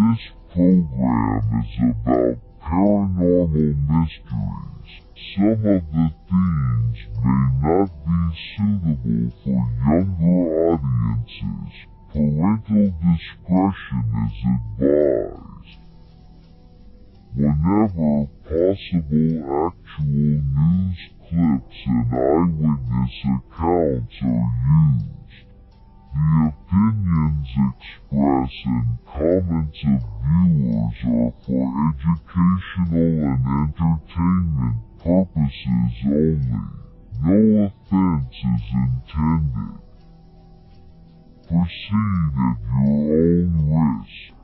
This program is about paranormal mysteries. Some of the themes may not be suitable for younger audiences. Parental discretion is advised. Whenever possible, actual news clips and eyewitness accounts are used. The opinions expressed and comments of viewers are for educational and entertainment purposes only. No offense is intended. Proceed at your own risk.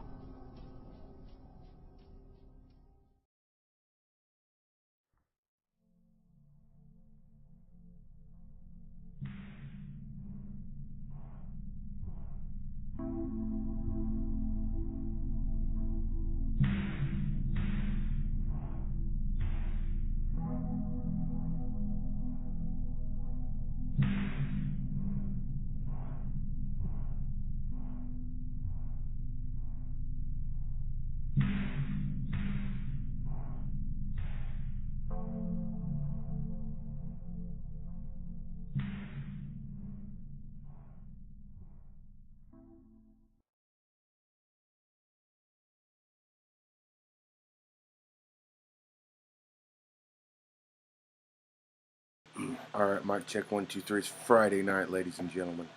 Alright, mic check 1, 2, 3. It's Friday night, ladies and gentlemen.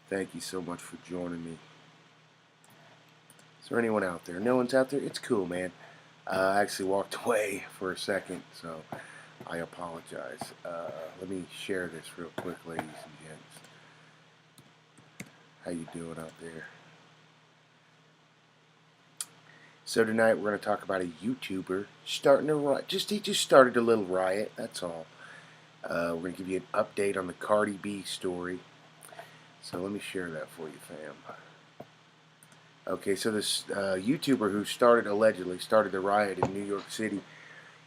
Thank you so much for joining me. Is there anyone out there? No one's out there? It's cool, man. I actually walked away for a second, so I apologize. Let me share this real quick, ladies and gents. How you doing out there? So tonight we're going to talk about a YouTuber starting a riot. He just started a little riot, that's all. We're going to give you an update on the Cardi B story. So let me share that for you, fam. Okay, so this YouTuber who allegedly started the riot in New York City,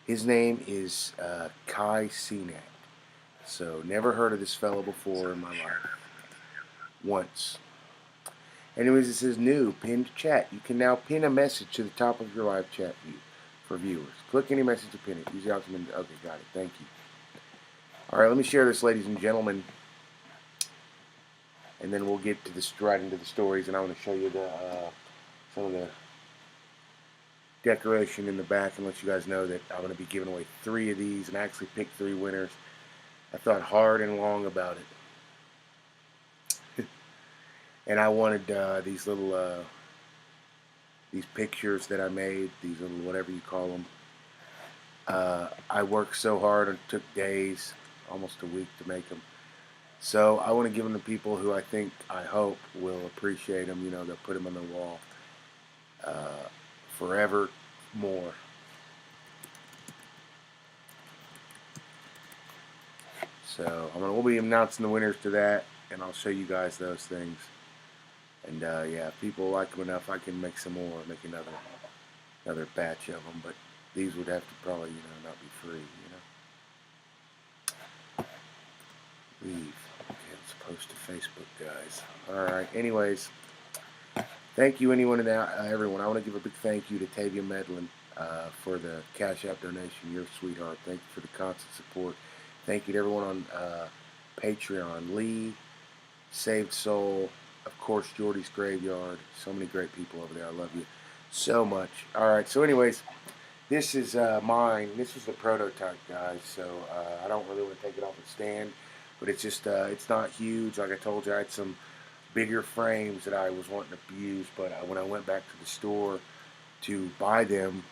his name is Kai Cenat. So never heard of this fellow before in my life. Once. Anyways, it says new, pinned chat. You can now pin a message to the top of your live chat view for viewers. Click any message to pin it. Use the option. Okay, got it. Thank you. Alright, let me share this, ladies and gentlemen, and then we'll get to this right into the stories, and I want to show you some of the decoration in the back and let you guys know that I'm going to be giving away 3 of these, and I actually picked 3 winners. I thought hard and long about it. And I wanted these little these pictures that I made, these little whatever you call them. I worked so hard, it took days, almost a week to make them. So I want to give them to people who I hope will appreciate them. You know, they'll put them on the wall forever more. So we'll be announcing the winners to that, and I'll show you guys those things. And yeah, if people like them enough, I can make some more, make another batch of them. But these would have to probably, not be free, Leave. Okay, let's post to Facebook, guys. Alright, anyways, thank you everyone. I want to give a big thank you to Tavia Medlin for the Cash App donation. You're a sweetheart. Thank you for the constant support. Thank you to everyone on Patreon. Lee, Saved Soul, of course, Jordy's Graveyard. So many great people over there. I love you so much. Alright, so anyways, this is mine. This is the prototype, guys. So I don't really want to take it off the stand. But it's just, it's not huge. Like I told you, I had some bigger frames that I was wanting to use. But when I went back to the store to buy them,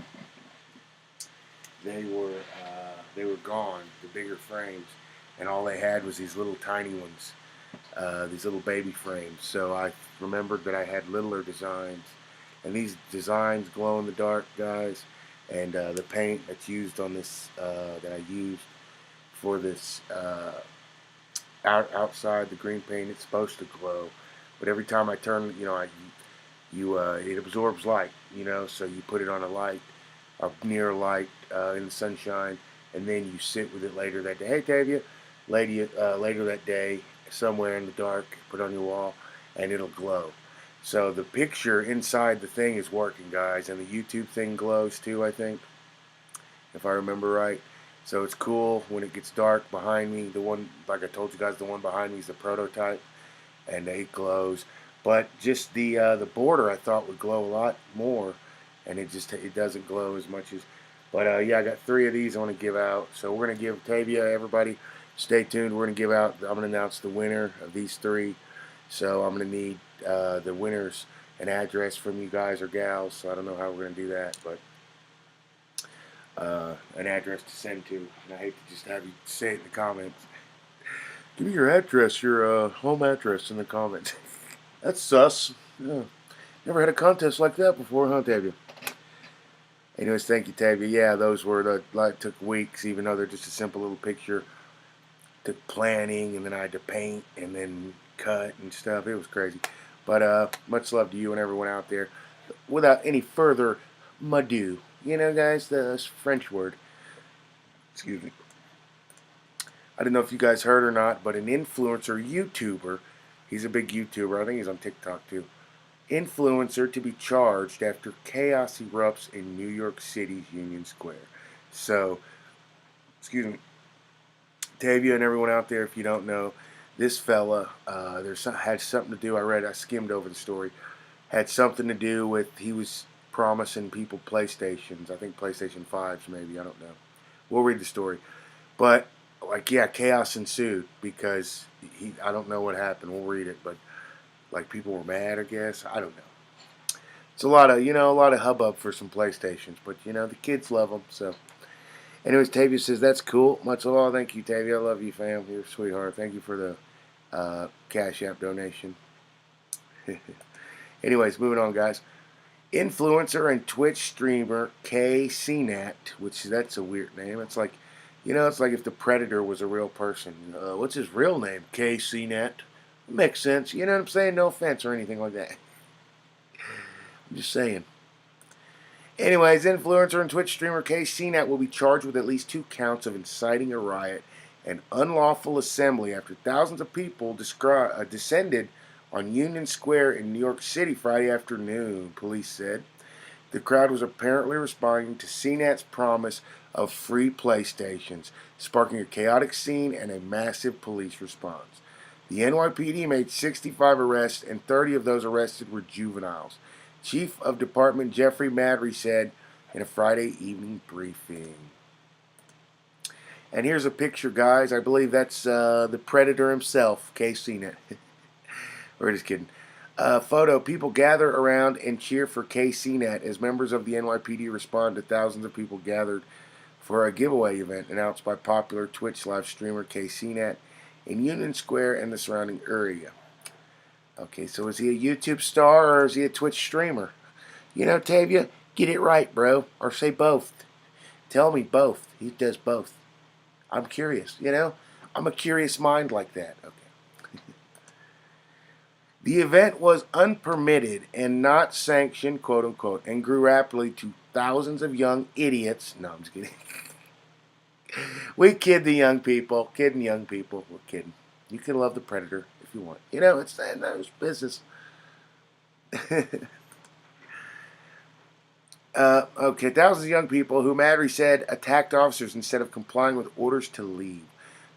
they were gone, the bigger frames. And all they had was these little tiny ones, these little baby frames. So I remembered that I had littler designs. And these designs glow in the dark, guys. And the paint that's used on this, that I used for this, outside the green paint, it's supposed to glow, but every time I turn, it absorbs light, so you put it on a light, near a light, in the sunshine, and then you sit with it later that day. Hey, Tavia, later that day, somewhere in the dark, put it on your wall, and it'll glow. So the picture inside the thing is working, guys, and the YouTube thing glows too, I think, if I remember right. So it's cool when it gets dark behind me. The one, like I told you guys, the one behind me is the prototype, and it glows. But just the border I thought would glow a lot more, and it doesn't glow as much as. But yeah, I got 3 of these I want to give out. So we're gonna give Tavia, everybody, stay tuned. We're gonna give out. I'm gonna announce the winner of these 3. So I'm gonna need the winners an address from you guys or gals. So I don't know how we're gonna do that, but an address to send to. And I hate to just have you say it in the comments. Give me your address, your home address in the comments. That's sus. Yeah. Never had a contest like that before, huh, Tavia? Anyways, thank you, Tavia. Yeah, those were took weeks, even though they're just a simple little picture. Took planning, and then I had to paint, and then cut and stuff. It was crazy. But much love to you and everyone out there. Without any further ado, you know, guys, the French word. Excuse me. I don't know if you guys heard or not, but an influencer YouTuber, he's a big YouTuber. I think he's on TikTok too. Influencer to be charged after chaos erupts in New York City's Union Square. So, excuse me, Tavia and everyone out there, if you don't know, this fella, had something to do. I skimmed over the story. Had something to do with he was promising people PlayStations. I think PlayStation 5s, maybe. I don't know. We'll read the story, but like, yeah, chaos ensued because I don't know what happened. We'll read it, but like people were mad, I guess. I don't know. It's a lot of hubbub for some PlayStations, but the kids love them. So, anyways, Tavia says that's cool. Much love. Thank you, Tavia. I love you, fam. You're a sweetheart. Thank you for the Cash App donation. Anyways, moving on, guys. Influencer and Twitch streamer KCNat, which that's a weird name. It's like, it's like if the Predator was a real person. What's his real name? KCNat. Makes sense. You know what I'm saying? No offense or anything like that. I'm just saying. Anyways, influencer and Twitch streamer KCNat will be charged with at least 2 counts of inciting a riot and unlawful assembly after thousands of people descended on Union Square in New York City Friday afternoon, police said. The crowd was apparently responding to CNAT's promise of free PlayStations, sparking a chaotic scene and a massive police response. The NYPD made 65 arrests, and 30 of those arrested were juveniles. Chief of Department Jeffrey Madry said in a Friday evening briefing. And here's a picture, guys. I believe that's the Predator himself, KCNet. We're just kidding. Photo. People gather around and cheer for KCNet as members of the NYPD respond to thousands of people gathered for a giveaway event announced by popular Twitch live streamer KCNet in Union Square and the surrounding area. Okay, so is he a YouTube star or is he a Twitch streamer? Tavia, get it right, bro. Or say both. Tell me both. He does both. I'm curious, I'm a curious mind like that. Okay. The event was unpermitted and not sanctioned, quote unquote, and grew rapidly to thousands of young idiots. No, I'm just kidding. We kid the young people. Kidding young people. We're kidding. You can love the Predator if you want. It's those business. Okay, thousands of young people who Madry said attacked officers instead of complying with orders to leave.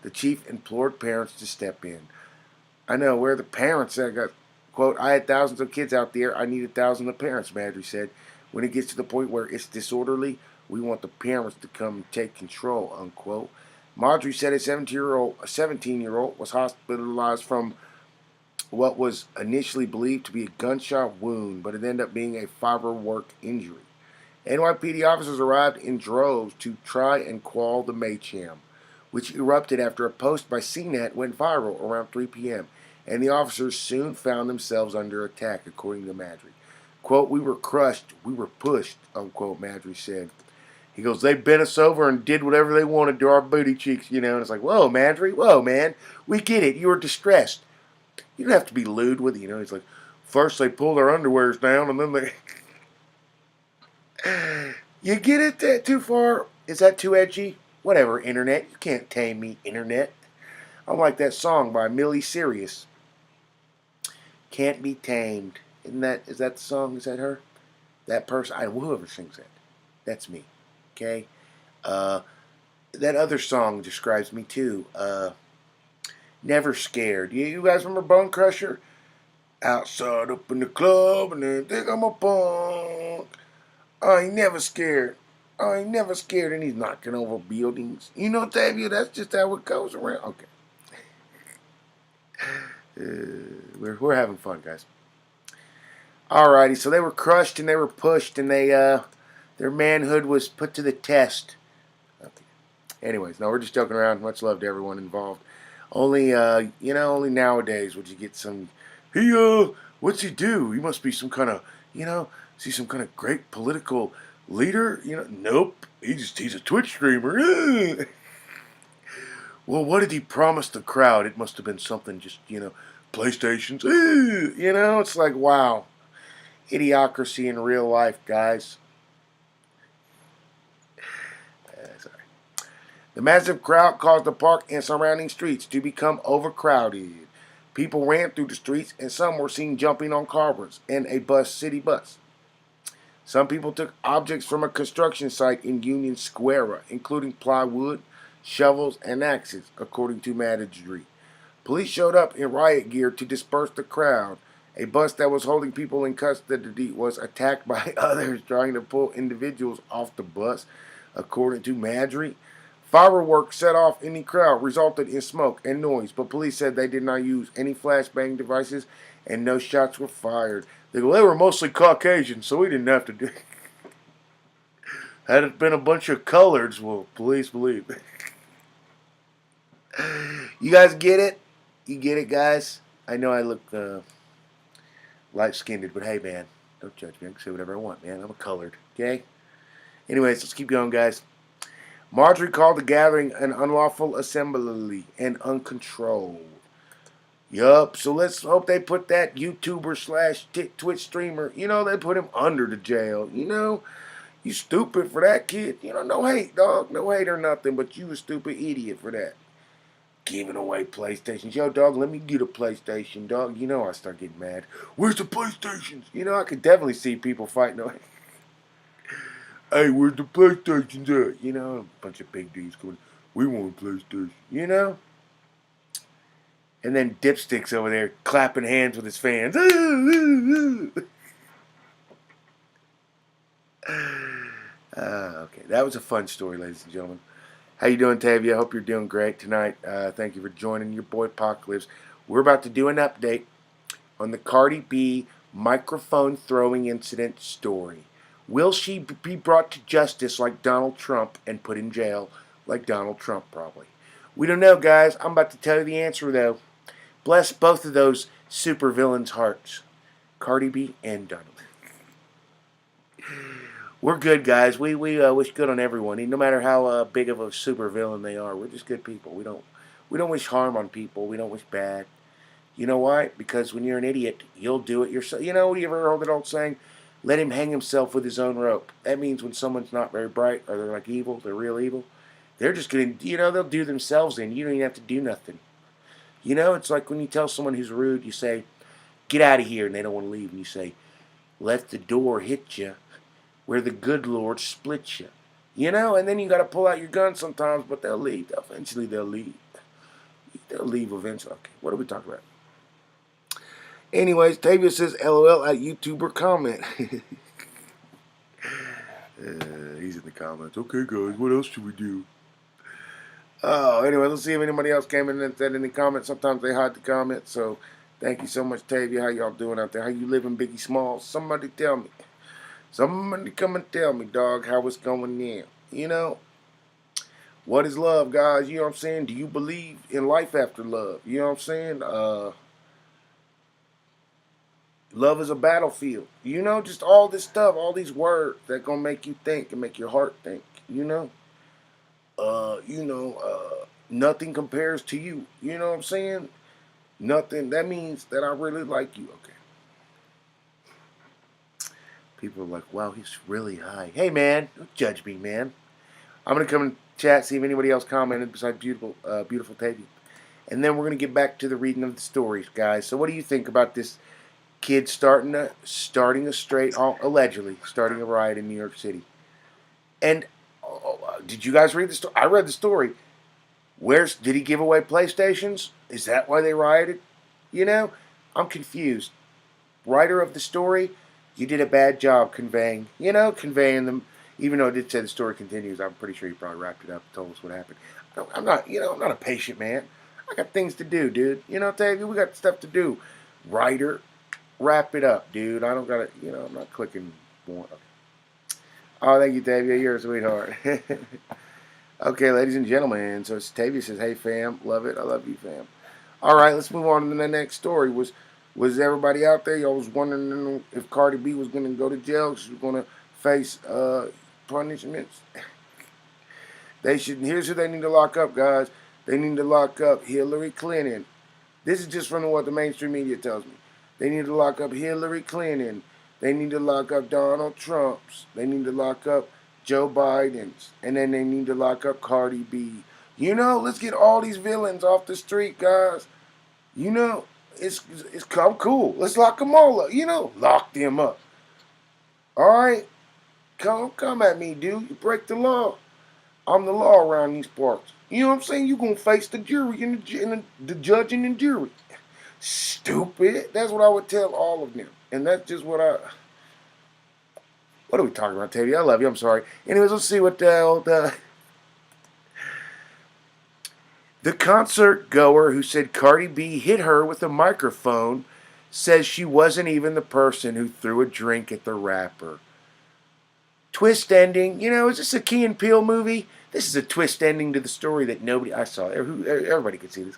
The chief implored parents to step in. I know, where are the parents? I got, quote, I had thousands of kids out there. I needed thousands of parents, Madry said. When it gets to the point where it's disorderly, we want the parents to come and take control, unquote. Madry said a 17-year-old was hospitalized from what was initially believed to be a gunshot wound, but it ended up being a firework injury. NYPD officers arrived in droves to try and quell the mayhem, which erupted after a post by CNET went viral around 3 p.m., and the officers soon found themselves under attack, according to Madry. Quote, we were crushed, we were pushed, unquote, Madry said. He goes, they bent us over and did whatever they wanted to our booty cheeks, and it's like, whoa, Madry, whoa, man, we get it, you were distressed. You don't have to be lewd with it, He's like, first they pulled our underwears down, and then they... You get it that too far? Is that too edgy? Whatever, Internet. You can't tame me, Internet. I'm like that song by Millie Sirius. Can't be tamed. Is that the song? Is that her? That person? Whoever sings that. That's me. Okay? That other song describes me too. Never Scared. You guys remember Bone Crusher? Outside up in the club and they think I'm a punk. I ain't never scared. I ain't never scared. And he's knocking over buildings. You know, Tavia, that's just how it goes around. Okay. We're having fun, guys. Alrighty, so they were crushed and they were pushed and their manhood was put to the test. Okay. Anyways, no, we're just joking around. Much love to everyone involved. Only only nowadays would you get some. He what's he do? He must be some kind of is he some kind of great political leader? Nope. He's a Twitch streamer. Well, what did he promise the crowd? It must have been something just PlayStations. It's like wow. Idiocracy in real life, guys. Sorry. The massive crowd caused the park and surrounding streets to become overcrowded. People ran through the streets, and some were seen jumping on cars and a city bus. Some people took objects from a construction site in Union Square, including plywood, shovels, and axes, according to Madridge. Police showed up in riot gear to disperse the crowd. A bus that was holding people in custody was attacked by others trying to pull individuals off the bus, according to Madrid. Fireworks set off in the crowd resulted in smoke and noise, but police said they did not use any flashbang devices and no shots were fired. They were mostly Caucasian, so we didn't have to do it. Had it been a bunch of coloreds, well, police believe. You guys get it? You get it, guys? I know I look light-skinned, but hey, man, don't judge me. I can say whatever I want, man. I'm a colored, okay? Anyways, let's keep going, guys. Marjorie called the gathering an unlawful assembly and uncontrolled. Yup, so let's hope they put that YouTuber / Twitch streamer, they put him under the jail. You stupid for that, kid. No hate, dog. No hate or nothing, but you a stupid idiot for that. Giving away PlayStations. Yo, dog, let me get a PlayStation, dog. I start getting mad. Where's the PlayStations? I could definitely see people fighting. Hey, where's the PlayStations at? A bunch of big dudes going, we want a PlayStation, And then Dipstick's over there clapping hands with his fans. Okay, that was a fun story, ladies and gentlemen. How you doing, Tavia? I hope you're doing great tonight. Thank you for joining your boy PacLives. We're about to do an update on the Cardi B microphone throwing incident story. Will she be brought to justice like Donald Trump and put in jail like Donald Trump probably? We don't know, guys. I'm about to tell you the answer, though. Bless both of those supervillains' hearts, Cardi B and Donald. We're good, guys. We wish good on everyone, no matter how big of a supervillain they are. We're just good people. We don't wish harm on people. We don't wish bad. You know why? Because when you're an idiot, you'll do it yourself. You ever heard that old saying? Let him hang himself with his own rope. That means when someone's not very bright or they're like evil, they're real evil, they're just going to, they'll do themselves in. You don't even have to do nothing. It's like when you tell someone who's rude, you say, get out of here, and they don't want to leave. And you say, let the door hit you where the good Lord splits you. And then you got to pull out your gun sometimes, but they'll leave. Eventually they'll leave. They'll leave eventually. Okay, what are we talking about? Anyways, Tavia says LOL at YouTuber comment. He's in the comments. Okay, guys, what else should we do? Oh, anyway, let's see if anybody else came in and said any comments. Sometimes they hide the comments, so thank you so much, Tavia. How y'all doing out there? How you living, Biggie Smalls? Somebody tell me. Somebody come and tell me, dog, how it's going now. What is love, guys? You know what I'm saying? Do you believe in life after love? You know what I'm saying? Love is a battlefield. Just all this stuff, all these words that gonna make you think and make your heart think. Nothing compares to you. You know what I'm saying? Nothing. That means that I really like you. Okay. People are like, wow, he's really high. Hey, man, don't judge me, man. I'm going to come and chat, see if anybody else commented besides beautiful Tavia. And then we're going to get back to the reading of the stories, guys. So what do you think about this Kids allegedly starting a riot in New York City. And did you guys read the story? I read the story. Did he give away PlayStations? Is that why they rioted? You know, I'm confused. Writer of the story, you did a bad job conveying them. Even though it did say the story continues, I'm pretty sure you probably wrapped it up and told us what happened. I'm not a patient man. I got things to do, dude. Tavia, we got stuff to do. Writer, wrap it up, dude. I don't gotta, I'm not clicking more. Oh, thank you, Tavia. You're a sweetheart. Okay, ladies and gentlemen. So Tavia says, "Hey, fam, love it. I love you, fam." All right, let's move on to the next story. Was everybody out there? Y'all was wondering if Cardi B was going to go to jail. She was going to face punishments. Here's who they need to lock up, guys. They need to lock up Hillary Clinton. This is just from what the mainstream media tells me. They need to lock up Hillary Clinton. They need to lock up Donald Trump's. They need to lock up Joe Biden's. And then they need to lock up Cardi B. Let's get all these villains off the street, guys. It's I'm cool. Let's lock them all up. Lock them up. All right, come at me, dude. You break the law. I'm the law around these parts. You know what I'm saying? You gonna face the jury and the judge and the jury. Stupid. That's what I would tell all of them. And that's just what are we talking about, Teddy? I love you. I'm sorry. Anyways, let's see what the concert goer who said Cardi B hit her with a microphone says she wasn't even the person who threw a drink at the rapper. Twist ending. Is this a Key and Peele movie? This is a twist ending to the story that I saw. Everybody could see this.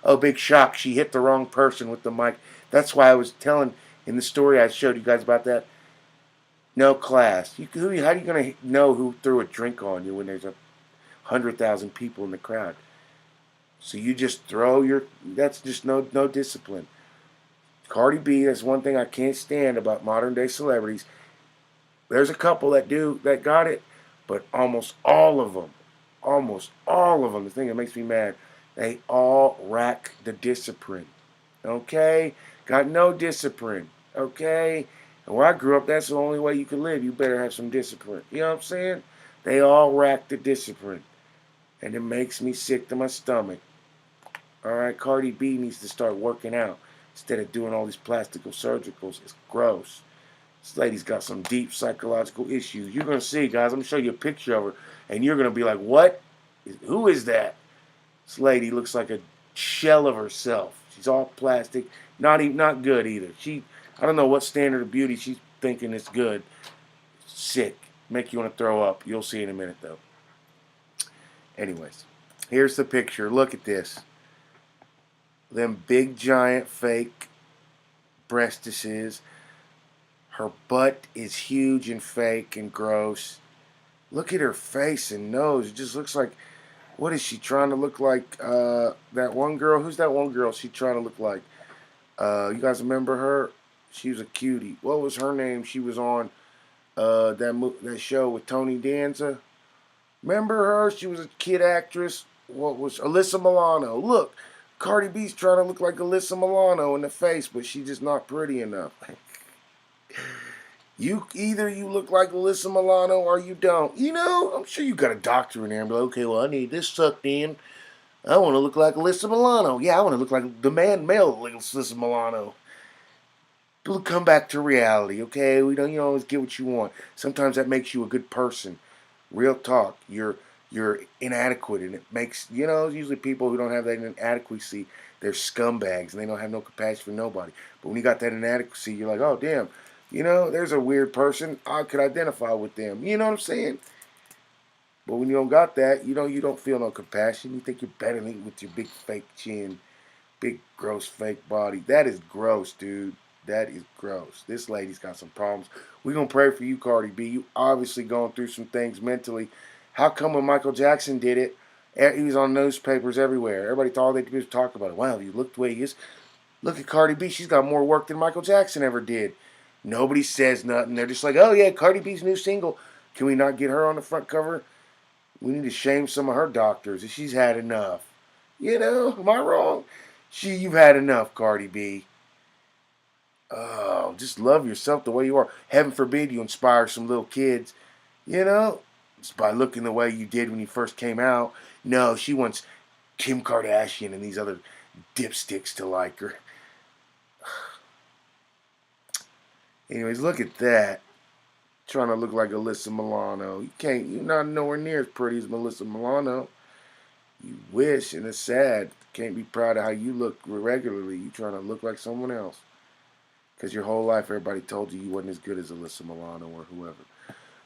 Oh, big shock. She hit the wrong person with the mic. That's why I was telling in the story I showed you guys about that. No class. How are you going to know who threw a drink on you when there's 100,000 people in the crowd? So you just that's just no discipline. Cardi B, that's one thing I can't stand about modern day celebrities. There's a couple that got it, but almost all of them, the thing that makes me mad, they all lack the discipline. Okay? Got no discipline. Okay? And where I grew up, that's the only way you can live. You better have some discipline. You know what I'm saying? They all lack the discipline. And it makes me sick to my stomach. Alright, Cardi B needs to start working out instead of doing all these plastical surgicals. It's gross. This lady's got some deep psychological issues. You're going to see, guys. I'm going to show you a picture of her, and you're going to be like, what? Who is that? This lady looks like a shell of herself. She's all plastic. Not good either. I don't know what standard of beauty she's thinking is good. Sick. Make you want to throw up. You'll see in a minute, though. Anyways, here's the picture. Look at this. Them big, giant, fake breastises. Her butt is huge and fake and gross. Look at her face and nose. It just looks like, what is she trying to look like? That one girl? Who's that one girl she trying to look like? You guys remember her? She was a cutie. What was her name? She was on that show with Tony Danza. Remember her? She was a kid actress. What was Alyssa Milano? Look, Cardi B's trying to look like Alyssa Milano in the face, but she's just not pretty enough. Either you look like Alyssa Milano or you don't. I'm sure you got a doctor in there and be like, okay, well, I need this sucked in. I want to look like Alyssa Milano. Yeah, I want to look like the male Alyssa Milano. Come back to reality, okay? You don't always get what you want. Sometimes that makes you a good person. Real talk. You're inadequate, and it makes, usually people who don't have that inadequacy, they're scumbags, and they don't have no compassion for nobody. But when you got that inadequacy, you're like, oh, damn. There's a weird person. I could identify with them. You know what I'm saying? But when you don't got that, you don't feel no compassion. You think you're better than with your big fake chin, big gross fake body. That is gross, dude. That is gross. This lady's got some problems. We're going to pray for you, Cardi B. You obviously going through some things mentally. How come when Michael Jackson did it, he was on newspapers everywhere. Everybody thought all they did was talk about it. Wow, you look the way he is. Look at Cardi B. She's got more work than Michael Jackson ever did. Nobody says nothing. They're just like, oh, yeah, Cardi B's new single. Can we not get her on the front cover? We need to shame some of her doctors. She's had enough. Am I wrong? You've had enough, Cardi B. Oh, just love yourself the way you are. Heaven forbid you inspire some little kids, you know, just by looking the way you did when you first came out. No, she wants Kim Kardashian and these other dipsticks to like her. Anyways, look at that. Trying to look like Alyssa Milano. You can't, you're not nowhere near as pretty as Melissa Milano. You wish, and it's sad. Can't be proud of how you look regularly. You trying to look like someone else. Because your whole life everybody told you wasn't as good as Alyssa Milano or whoever.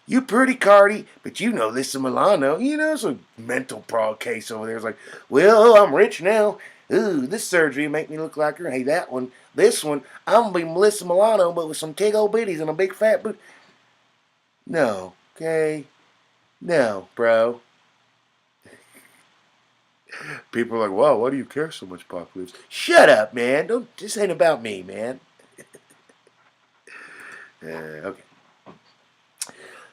You pretty, Cardi, but you know Alyssa Milano. You know, it's a mental case over there. It's like, well, I'm rich now. Ooh, this surgery make me look like her. Hey, that one, this one, I'm going to be Melissa Milano, but with some tig old bitties and a big fat boot. No, okay? No, bro. People are like, wow, why do you care so much, PacLives? Shut up, man. Don't. This ain't about me, man. Okay.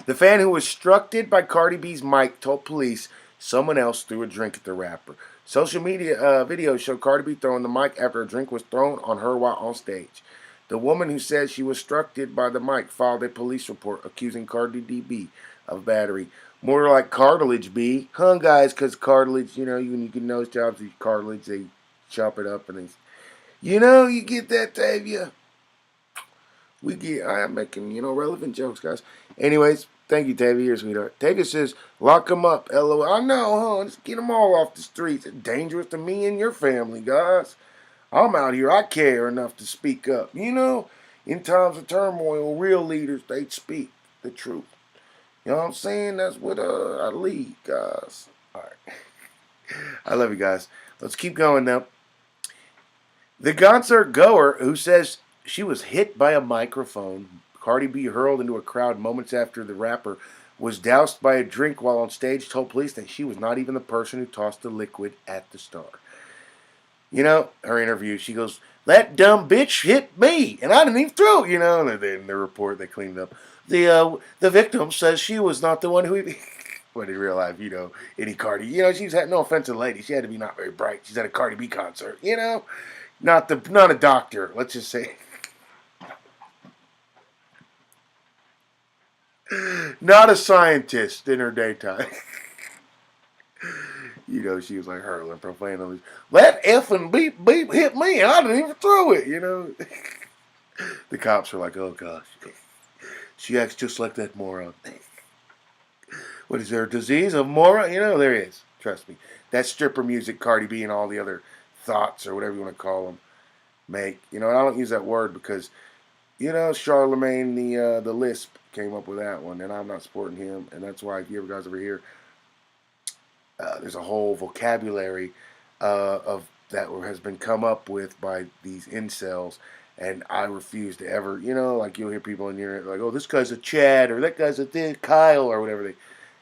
The fan who was struck dead by Cardi B's mic told police someone else threw a drink at the rapper. Social media videos show Cardi B throwing the mic after a drink was thrown on her while on stage. The woman who said she was struck dead by the mic filed a police report accusing Cardi B of battery. More like cartilage B. Huh, guys, because cartilage, you know, you get nose jobs with cartilage, they chop it up and they... You know, you get that, Tavia. I am making, relevant jokes, guys. Anyways, thank you, Tavia, here, sweetheart. Tavia says, lock them up, LOL. I know, huh? Just get them all off the streets. It's dangerous to me and your family, guys. I'm out here. I care enough to speak up. You know, in times of turmoil, real leaders, they speak the truth. You know what I'm saying? That's what I lead, guys. All right. I love you guys. Let's keep going now. The concert goer who says she was hit by a microphone, Cardi B hurled into a crowd moments after the rapper was doused by a drink while on stage, told police that she was not even the person who tossed the liquid at the star. You know, her interview, she goes, that dumb bitch hit me, and I didn't even throw it, and then in the report, they cleaned up. The victim says she was not the one who... But in real life, any Cardi, she's had no offense to the lady. She had to be not very bright. She's at a Cardi B concert, Not a doctor, let's just say. Not a scientist in her daytime. She was like hurling profanities. That effing beep beep hit me and I didn't even throw it, The cops are like, oh gosh. She acts just like that moron. What is there, a disease of moron? There is. Trust me. That stripper music, Cardi B and all the other thoughts or whatever you want to call them make. I don't use that word because, Charlemagne the Lisp came up with that one, and I'm not supporting him, and that's why if you ever guys over here, there's a whole vocabulary of that has been come up with by these incels, and I refuse to ever, like you'll hear people in here like, oh, this guy's a Chad, or that guy's a Kyle, or whatever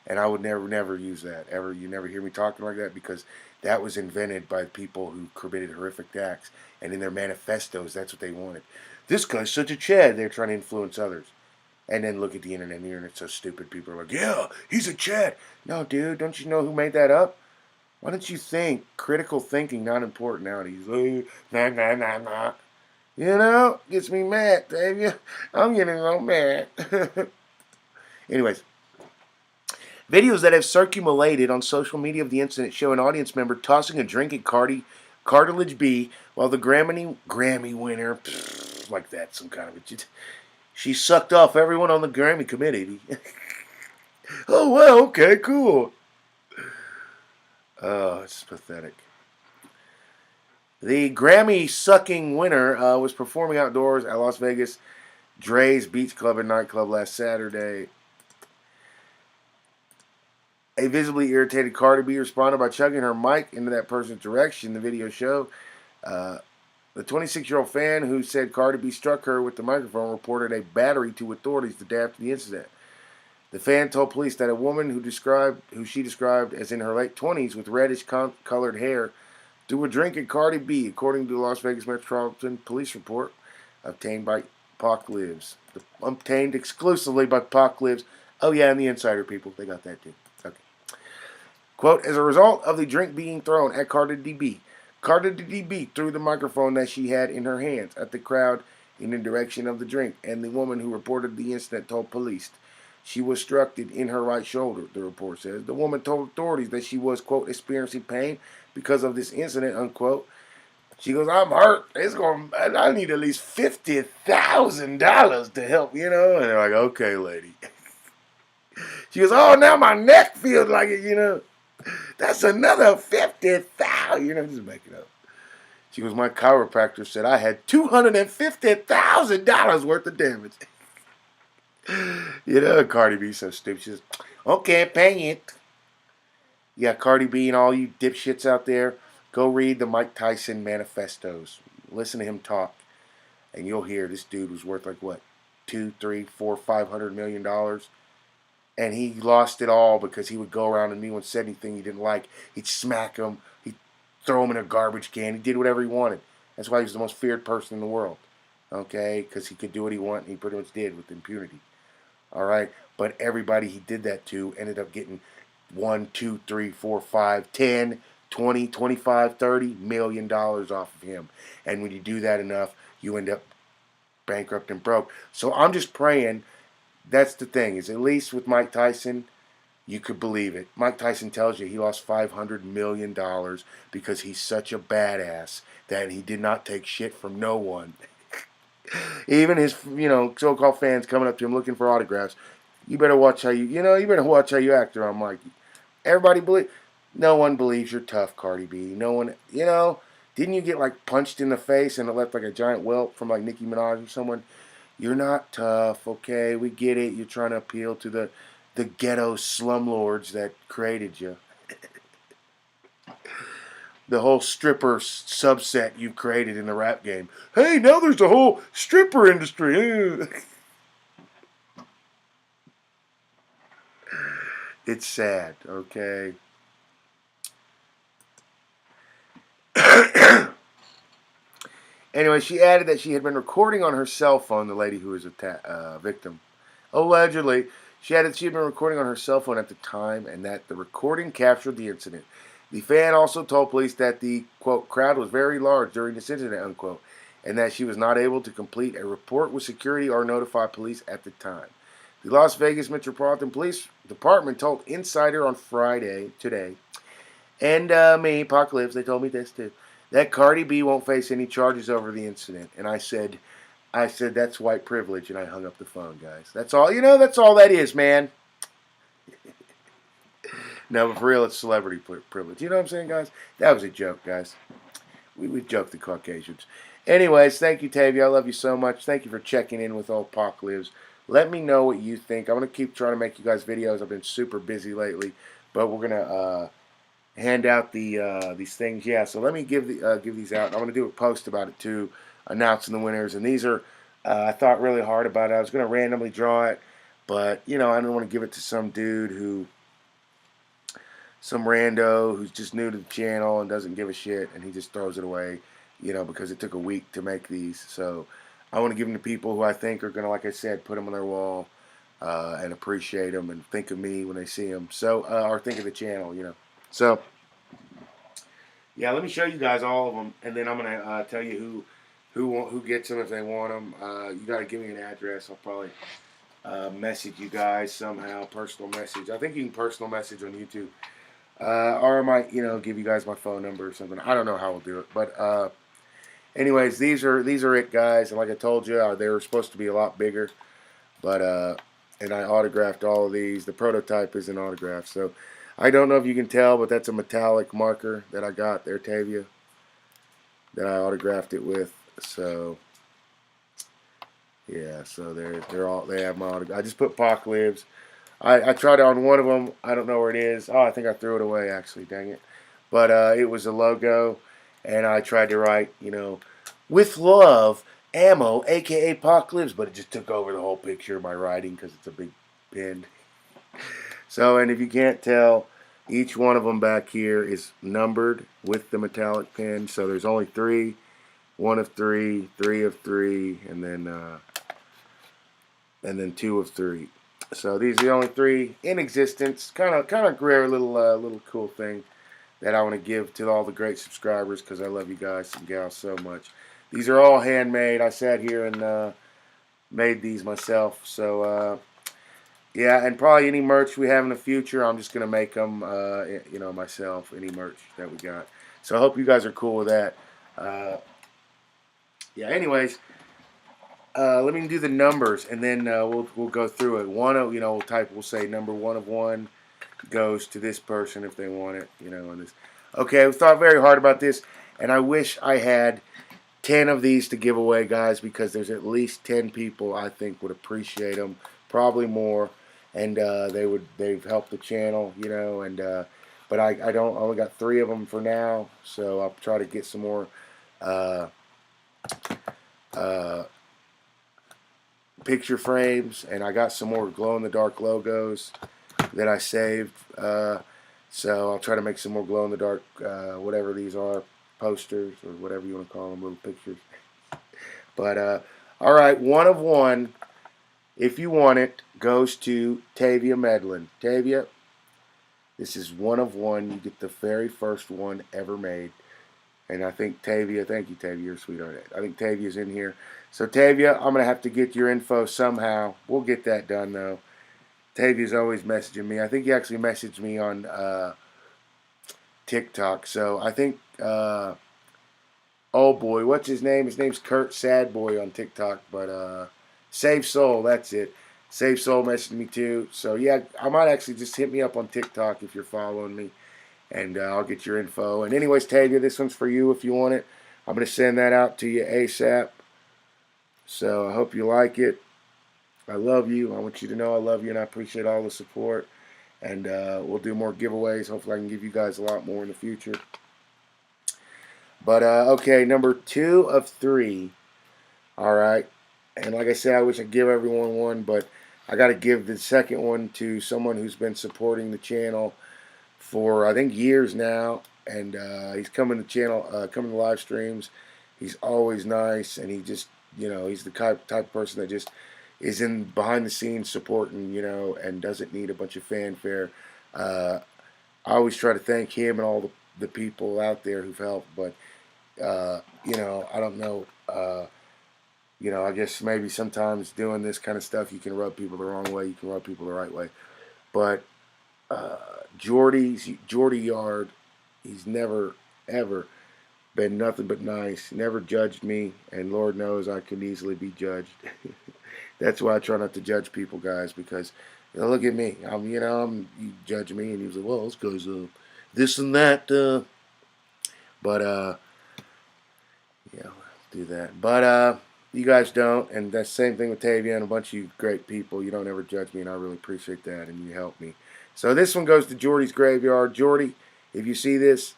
and I would never use that, ever. You never hear me talking like that because that was invented by people who committed horrific acts, and in their manifestos, that's what they wanted. This guy's such a Chad. They're trying to influence others. And then look at the internet. The internet's so stupid. People are like, yeah, he's a Chad. No, dude, don't you know who made that up? Why don't you think? Critical thinking, not important nowadays. Nah. Gets me mad, Davey. I'm getting all mad. Anyways. Videos that have circulated on social media of the incident show an audience member tossing a drink at Cartilage B while the Grammy winner, like that, some kind of it. She sucked off everyone on the Grammy committee. Oh, well, okay, cool. Oh, it's pathetic. The Grammy-sucking winner was performing outdoors at Las Vegas Dre's Beach Club and Nightclub last Saturday. A visibly irritated Cardi B responded by chugging her mic into that person's direction, the video showed. The 26-year-old fan who said Cardi B struck her with the microphone reported a battery to authorities the day after the incident. The fan told police that a woman who she described as in her late 20s with reddish-colored hair threw a drink at Cardi B, according to the Las Vegas Metropolitan Police report obtained by PacLives. Obtained exclusively by PacLives. Oh, yeah, and the insider people. They got that, too. Okay. Quote, as a result of the drink being thrown at Cardi B threw the microphone that she had in her hands at the crowd in the direction of the drink, and the woman who reported the incident told police she was struck in her right shoulder, the report says. The woman told authorities that she was, quote, experiencing pain because of this incident, unquote. She goes, I'm hurt. I need at least $50,000 to help, you know? And they're like, okay, lady. She goes, oh, now my neck feels like it, you know? That's another $50,000, you know, just make it up. She goes, my chiropractor said I had $250,000 worth of damage. You know, Cardi B so stupid. She says, okay, pay it. Yeah, Cardi B and all you dipshits out there, go read the Mike Tyson manifestos. Listen to him talk, and you'll hear this dude was worth like what, $2, $3, $4, $500 million, and he lost it all because he would go around and anyone said anything he didn't like, he'd smack him, he'd throw him in a garbage can. He did whatever he wanted. That's why he was the most feared person in the world. Okay, because he could do what he wanted, and he pretty much did with impunity. All right, but everybody he did that to ended up getting 1, 2, 3, 4, 5, 10, 20, 25, $30 million off of him. And when you do that enough, you end up bankrupt and broke. So I'm just praying. That's the thing, is at least with Mike Tyson, you could believe it. Mike Tyson tells you he lost $500 million because he's such a badass that he did not take shit from no one. Even his, so-called fans coming up to him looking for autographs. You better watch how you better watch how you act around Mikey. No one believes you're tough, Cardi B. No one, didn't you get like punched in the face and it left like a giant welt from like Nicki Minaj or someone? You're not tough, okay? We get it. You're trying to appeal to the ghetto slumlords that created you. The whole stripper subset you've created in the rap game. Hey, now there's a whole stripper industry. It's sad, okay? Anyway, she added that she had been recording on her cell phone, the lady who was a victim. Allegedly, she added she had been recording on her cell phone at the time and that the recording captured the incident. The fan also told police that the, quote, crowd was very large during this incident, unquote, and that she was not able to complete a report with security or notify police at the time. The Las Vegas Metropolitan Police Department told Insider on Friday, today, and me, PacLives, they told me this too, that Cardi B won't face any charges over the incident. And I said, that's white privilege, and I hung up the phone, guys. That's all, that's all that is, man. No, but for real, it's celebrity privilege. You know what I'm saying, guys? That was a joke, guys. We joked the Caucasians. Anyways, thank you, Tavia. I love you so much. Thank you for checking in with old PacLives. Let me know what you think. I'm going to keep trying to make you guys videos. I've been super busy lately, but we're going to hand out these things. Yeah, so let me give these out. I'm going to do a post about it too, announcing the winners. And these are, I thought really hard about it. I was going to randomly draw it, but, I don't want to give it to some dude some rando who's just new to the channel and doesn't give a shit, and he just throws it away, because it took a week to make these. So I want to give them to people who I think are going to, like I said, put them on their wall and appreciate them and think of me when they see them. So, or think of the channel, So, yeah, let me show you guys all of them, and then I'm going to tell you who gets them if they want them. You got to give me an address. I'll probably message you guys somehow, personal message. I think you can personal message on YouTube. Or I might, give you guys my phone number or something. I don't know how we'll do it. But anyways, these are it, guys. And like I told you, they were supposed to be a lot bigger. But, and I autographed all of these. The prototype isn't autographed. So, I don't know if you can tell, but that's a metallic marker that I got there, Tavia. That I autographed it with. So, yeah. So they have my autograph. I just put PacLives. I tried it on one of them. I don't know where it is. Oh, I think I threw it away, actually. Dang it. But it was a logo, and I tried to write, with love, Ammo, a.k.a. PacLives, but it just took over the whole picture of my writing because it's a big pen. So, and if you can't tell, each one of them back here is numbered with the metallic pen. So there's only 3, 1 of 3, 3 of 3, and then 2 of 3. So these are the only 3 in existence. Kind of rare little cool thing that I want to give to all the great subscribers because I love you guys and gals so much. These are all handmade. I sat here and made these myself. So yeah, and probably any merch we have in the future, I'm just gonna make them, myself. Any merch that we got. So I hope you guys are cool with that. Uh, yeah. Anyways, let me do the numbers, and then we'll go through it. We'll say number 1 of 1 goes to this person if they want it. And this. Okay, we thought very hard about this, and I wish I had 10 of these to give away, guys, because there's at least 10 people I think would appreciate them, probably more, and they've helped the channel, and but I don't I only got 3 of them for now, so I'll try to get some more uh, uh, picture frames, and I got some more glow-in-the-dark logos that I saved, so I'll try to make some more glow-in-the-dark, whatever these are, posters, or whatever you want to call them, little pictures. But, all right, 1 of 1, if you want it, goes to Tavia Medlin. Tavia, this is 1 of 1. You get the very first one ever made. And I think Tavia, thank you, Tavia, you're a sweetheart. I think Tavia's in here. So, Tavia, I'm going to have to get your info somehow. We'll get that done, though. Tavia's always messaging me. I think he actually messaged me on TikTok. So, I think, oh boy, what's his name? His name's Kurt Sadboy on TikTok. But, Save Soul, that's it. Save Soul messaged me, too. So, yeah, I might actually just hit me up on TikTok if you're following me. And I'll get your info. And anyways, Tavia, this one's for you if you want it. I'm going to send that out to you ASAP. So I hope you like it. I love you. I want you to know I love you, and I appreciate all the support. And we'll do more giveaways. Hopefully I can give you guys a lot more in the future. But, okay, number 2 of 3. All right. And like I said, I wish I'd give everyone one, but I got to give the second one to someone who's been supporting the channel for I think years now, and he's coming to coming to live streams. He's always nice, and he just, he's the type of person that just is in behind the scenes supporting, and doesn't need a bunch of fanfare. I always try to thank him and all the people out there who've helped, but I don't know. I guess maybe sometimes doing this kind of stuff, you can rub people the wrong way, you can rub people the right way, but. Jordy Yard, he's never ever been nothing but nice, never judged me, and Lord knows I can easily be judged. That's why I try not to judge people, guys, because look at me, you judge me and you say, well, this guy's this and that, but do that, but you guys don't, and that's the same thing with Tavia and a bunch of you great people. You don't ever judge me, and I really appreciate that, and you help me. So this one goes to Jordy's Graveyard. Jordy, if you see this,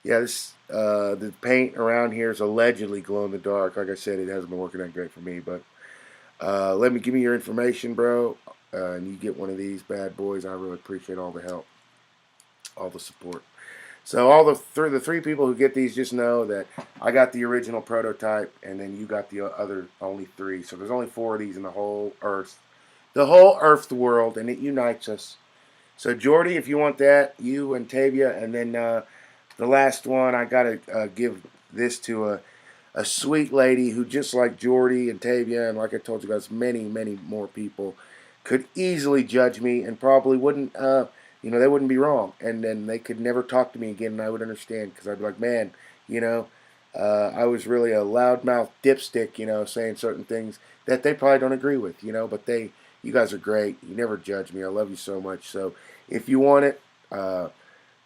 yeah, the paint around here is allegedly glow in the dark. Like I said, it hasn't been working that great for me, but give me your information, bro, and you get one of these bad boys. I really appreciate all the help, all the support. So all the 3 people who get these, just know that I got the original prototype, and then you got the other only 3. So there's only 4 of these in the whole Earth, the world, and it unites us. So, Jordy, if you want that, you and Tavia, and then the last one, I got to give this to a sweet lady who, just like Jordy and Tavia, and like I told you guys, many, many more people, could easily judge me and probably wouldn't, they wouldn't be wrong. And then they could never talk to me again, and I would understand, because I'd be like, man, I was really a loudmouth dipstick, saying certain things that they probably don't agree with, but you guys are great. You never judge me. I love you so much. So if you want it,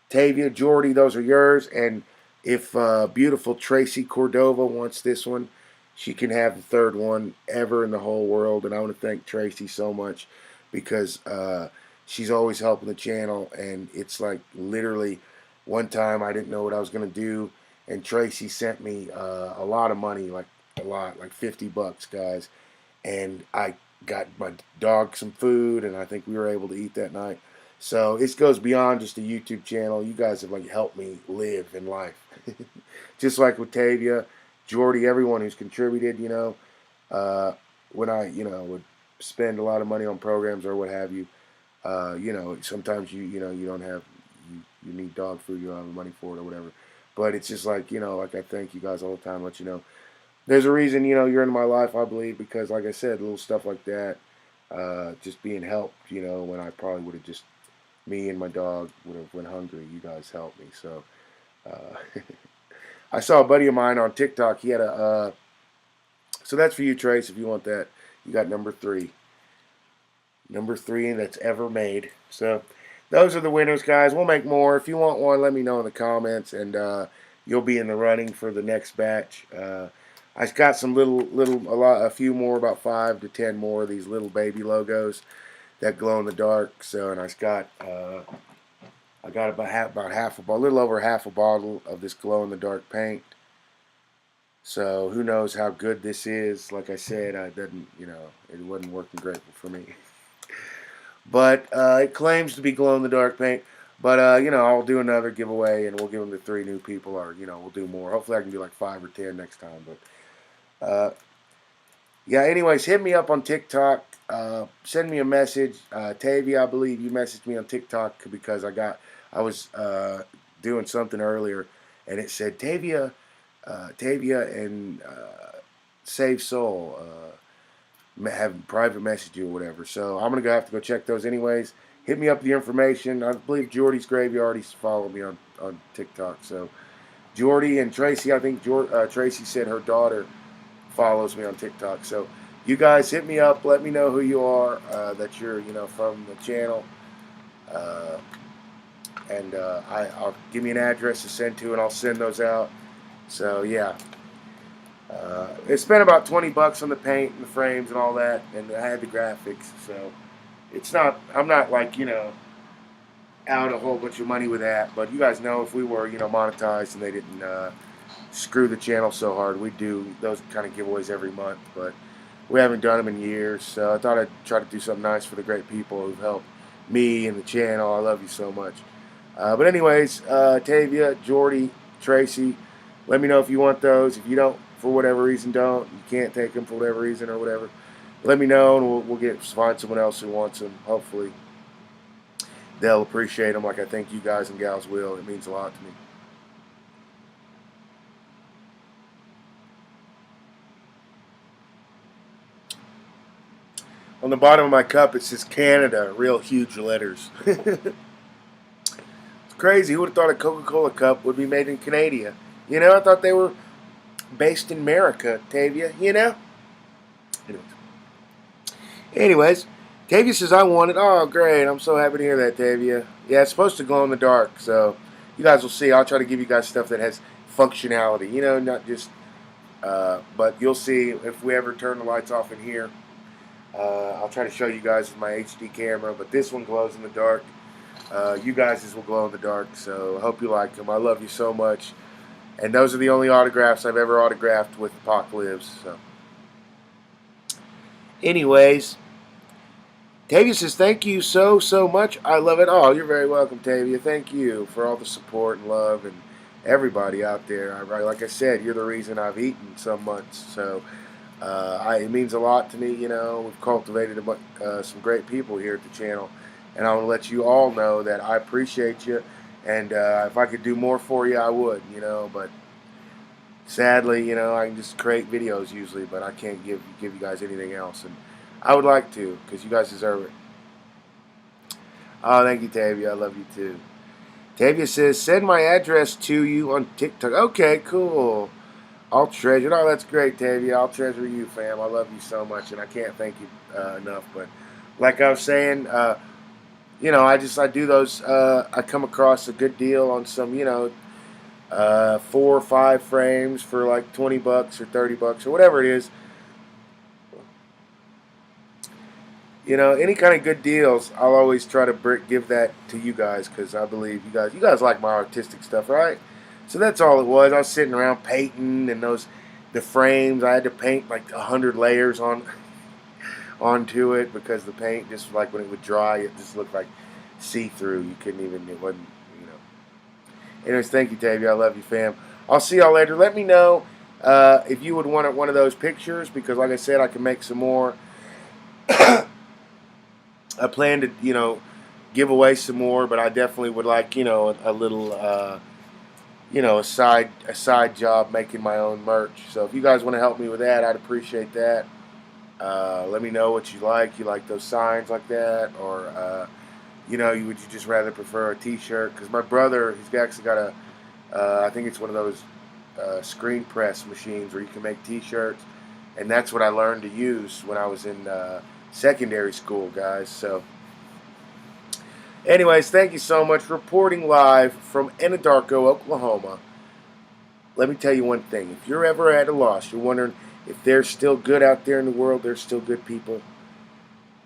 Tavia, Jordy, those are yours. And if beautiful Tracy Cordova wants this one, she can have the 3rd one ever in the whole world. And I want to thank Tracy so much, because she's always helping the channel. And it's like literally one time I didn't know what I was going to do, and Tracy sent me a lot of money, like a lot, like $50, guys. And I got my dog some food, and I think we were able to eat that night. So this goes beyond just a YouTube channel. You guys have helped me live in life. Just like with Tavia, Jordy, everyone who's contributed, when I, would spend a lot of money on programs or what have you, sometimes you don't have, you need dog food, you don't have the money for it or whatever. But it's just like, I thank you guys all the time, let you know. there's a reason, you're in my life, I believe, because, like I said, little stuff like that, just being helped, when I probably would have just, me and my dog would have went hungry. You guys helped me. So, I saw a buddy of mine on TikTok. He had so that's for you, Trace, if you want that. You got number 3. Number 3 that's ever made. So, those are the winners, guys. We'll make more. If you want one, let me know in the comments, and you'll be in the running for the next batch. I got some a few more, about 5 to 10 more of these little baby logos that glow in the dark. So, and I got about half a bottle, a little over half a bottle of this glow in the dark paint. So who knows how good this is? Like I said, it wasn't working great for me. But it claims to be glow in the dark paint. But I'll do another giveaway, and we'll give them to 3 new people, or we'll do more. Hopefully, I can do like 5 or 10 next time. But yeah. Anyways, hit me up on TikTok. Send me a message. Tavia, I believe you messaged me on TikTok because I was doing something earlier, and it said Tavia and Save Soul have private message you or whatever. So I'm gonna have to go check those anyways. Hit me up with the information. I believe Jordy's Gravy already followed me on TikTok. So Jordy and Tracy, I think Tracy said her daughter follows me on TikTok. So you guys hit me up. Let me know who you are, that you're from the channel, and I'll give me an address to send to, and I'll send those out. So yeah. It spent about $20 on the paint and the frames and all that, and I had the graphics. So I'm not like out a whole bunch of money with that. But you guys know, if we were monetized and they didn't screw the channel so hard, we'd do those kind of giveaways every month. But we haven't done them in years, so I thought I'd try to do something nice for the great people who've helped me and the channel. I love you so much. But anyways, Tavia, Jordy, Tracy, let me know if you want those. If you don't, for whatever reason, you can't take them for whatever reason or whatever, let me know, and we'll find someone else who wants them. Hopefully they'll appreciate them like I think you guys and gals will. It means a lot to me. On the bottom of my cup it says Canada, real huge letters. It's crazy. Who would have thought a Coca-Cola cup would be made in Canada? I thought they were based in America, Tavia, Anyways, Tavia says, I want it. Oh, great. I'm so happy to hear that, Tavia. Yeah, it's supposed to glow in the dark, so you guys will see. I'll try to give you guys stuff that has functionality, not just, but you'll see if we ever turn the lights off in here. I'll try to show you guys with my HD camera, but this one glows in the dark. You guys will glow in the dark, so I hope you like them. I love you so much. And those are the only autographs I've ever autographed with PacLives. So, anyways, Tavia says, thank you so much. I love it. Oh, you're very welcome, Tavia. Thank you for all the support and love and everybody out there. Like I said, you're the reason I've eaten so much. So it means a lot to me. We've cultivated some great people here at the channel, and I want to let you all know that I appreciate you. And if I could do more for you, I would, but sadly, I can just create videos usually, but I can't give you guys anything else. And I would like to, because you guys deserve it. Oh, thank you, Tavia. I love you, too. Tavia says, send my address to you on TikTok. Okay, cool. I'll treasure it. Oh, that's great, Tavia. I'll treasure you, fam. I love you so much, and I can't thank you enough. But like I was saying, I do those. I come across a good deal on some, 4 or 5 frames for like $20 or $30 or whatever it is. Any kind of good deals, I'll always try to give that to you guys, because I believe you guys like my artistic stuff, right? So that's all it was. I was sitting around painting, and the frames, I had to paint like 100 layers onto it, because the paint, just like when it would dry, it just looked like see-through. You couldn't even, it wasn't, Anyways, thank you, Tavia. I love you, fam. I'll see y'all later. Let me know if you would want one of those pictures, because like I said, I can make some more. I plan to, give away some more, but I definitely would like, a little, a side job making my own merch. So if you guys want to help me with that, I'd appreciate that. Let me know what you like. You like those signs like that, or would you just rather prefer a T-shirt? Because my brother, he's actually got a, I think it's one of those screen press machines where you can make T-shirts, and that's what I learned to use when I was in secondary school, guys. So, anyways, thank you so much. Reporting live from Anadarko, Oklahoma. Let me tell you one thing. If you're ever at a loss, you're wondering if there's still good out there in the world, there's still good people,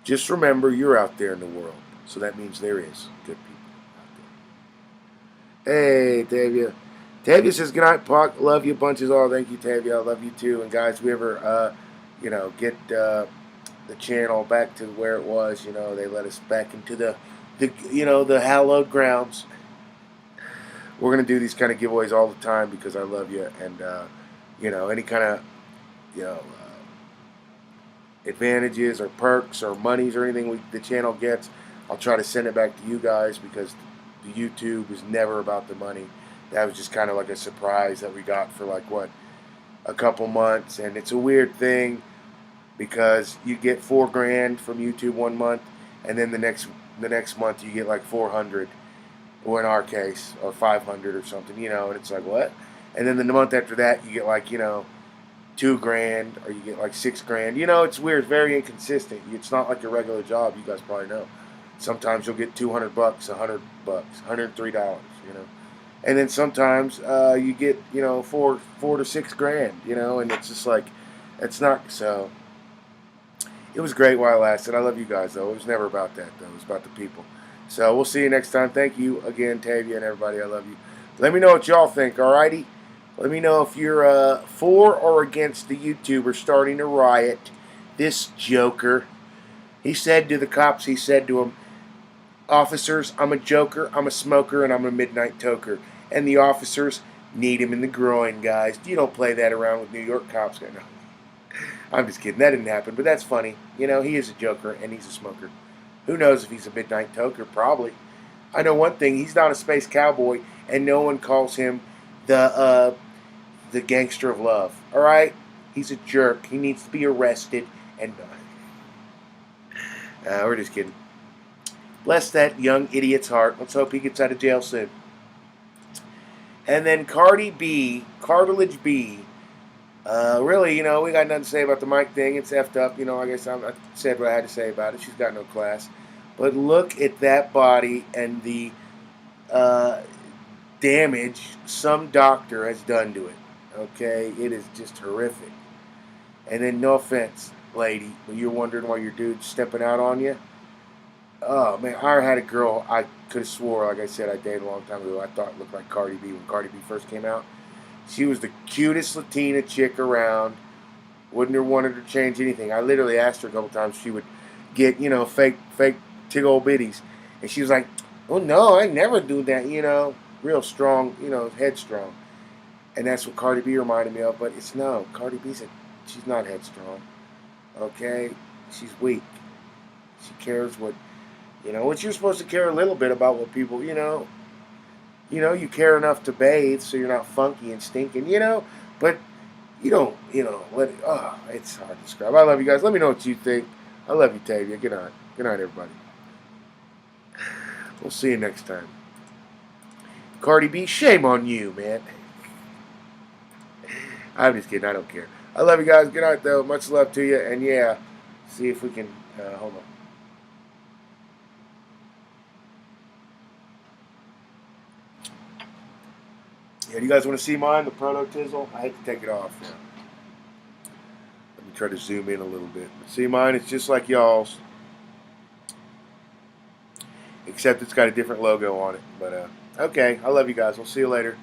just remember you're out there in the world. So that means there is good people out there. Hey, Tavia. Tavia says, good night, Puck. Love you bunches all. Thank you, Tavia. I love you too. And guys, if we ever, get the channel back to where it was, they let us back into the hallowed grounds. We're going to do these kind of giveaways all the time because I love you. And, any kind of, advantages or perks or monies or anything the channel gets, I'll try to send it back to you guys, because the YouTube is never about the money. That was just kind of like a surprise that we got for a couple months. And it's a weird thing because you get $4,000 from YouTube one month, and then the next month you get like 400, or in our case, or 500 or something, and it's like, what? And then the month after that you get like, $2,000, or you get like $6,000. It's weird. It's very inconsistent. It's not like a regular job. You guys probably know. Sometimes you'll get $200, $100, $103. And then sometimes you get $4,000 to $6,000. And it's just like, it's not so. It was great while it lasted. I love you guys though. It was never about that though. It was about the people. So we'll see you next time. Thank you again, Tavia and everybody. I love you. Let me know what y'all think. Alrighty. Let me know if you're for or against the YouTuber starting a riot. This joker. He said to the cops, he said to them, officers, I'm a joker, I'm a smoker, and I'm a midnight toker. And the officers need him in the groin, guys. You don't play that around with New York cops. No. I'm just kidding. That didn't happen, but that's funny. He is a joker, and he's a smoker. Who knows if he's a midnight toker? Probably. I know one thing. He's not a space cowboy, and no one calls him the gangster of love. All right? He's a jerk. He needs to be arrested. And we're just kidding. Bless that young idiot's heart. Let's hope he gets out of jail soon. And then Cardi B, Cartilage B. Really, we got nothing to say about the mic thing. It's effed up. I guess I said what I had to say about it. She's got no class. But look at that body and the damage some doctor has done to it. Okay? It is just horrific. And then, no offense, lady, but you're wondering why your dude's stepping out on you. Oh, man, I had a girl I could have swore, like I said, I dated a long time ago. I thought looked like Cardi B when Cardi B first came out. She was the cutest Latina chick around. Wouldn't have wanted her to change anything. I literally asked her a couple times if she would get, fake tig old bitties. And she was like, oh, no, I never do that, Real strong, headstrong. And that's what Cardi B reminded me of. But Cardi B's she's not headstrong. Okay? She's weak. She cares what you're supposed to care a little bit about what people, you care enough to bathe so you're not funky and stinking, but you don't, it's hard to describe. I love you guys. Let me know what you think. I love you, Tavia. Good night. Good night, everybody. We'll see you next time. Cardi B, shame on you, man. I'm just kidding. I don't care. I love you guys. Good night, though. Much love to you. And yeah, see if we can, hold on. Yeah, do you guys want to see mine, the Proto Tizzle? I hate to take it off. Yeah. Let me try to zoom in a little bit. See mine? It's just like y'all's, except it's got a different logo on it. But okay, I love you guys. We'll see you later.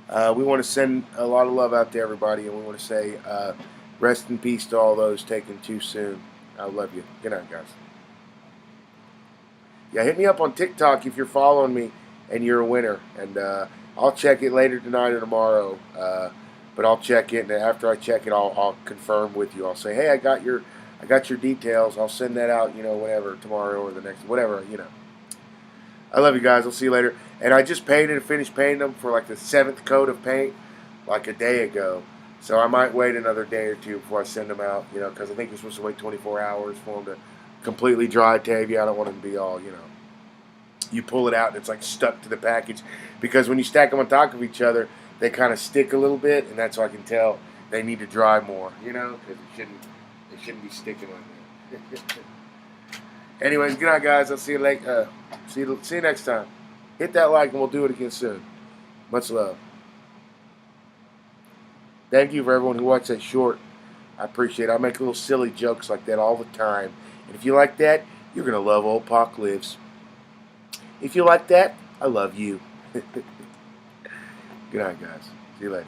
We want to send a lot of love out to everybody, and we want to say rest in peace to all those taken too soon. I love you. Good night, guys. Yeah, hit me up on TikTok if you're following me and you're a winner, and I'll check it later tonight or tomorrow. But I'll check it, and after I check it, I'll confirm with you. I'll say, hey, I got your details. I'll send that out, whatever, tomorrow or the next, whatever, I love you guys. I'll see you later. And I just painted and finished painting them for like the 7th coat of paint like a day ago. So I might wait another day or two before I send them out, you know, because I think you're supposed to wait 24 hours for them to completely dry, Tavia. I don't want them to be all, you know, you pull it out and it's like stuck to the package. Because when you stack them on top of each other, they kind of stick a little bit, and that's how I can tell they need to dry more, you know, because they shouldn't be sticking like that. Anyways, good night, guys. I'll see you later. See you next time. Hit that like, and we'll do it again soon. Much love. Thank you for everyone who watched that short. I appreciate it. I make little silly jokes like that all the time. And if you like that, you're going to love old PacLives. If you like that, I love you. Good night, guys. See you later.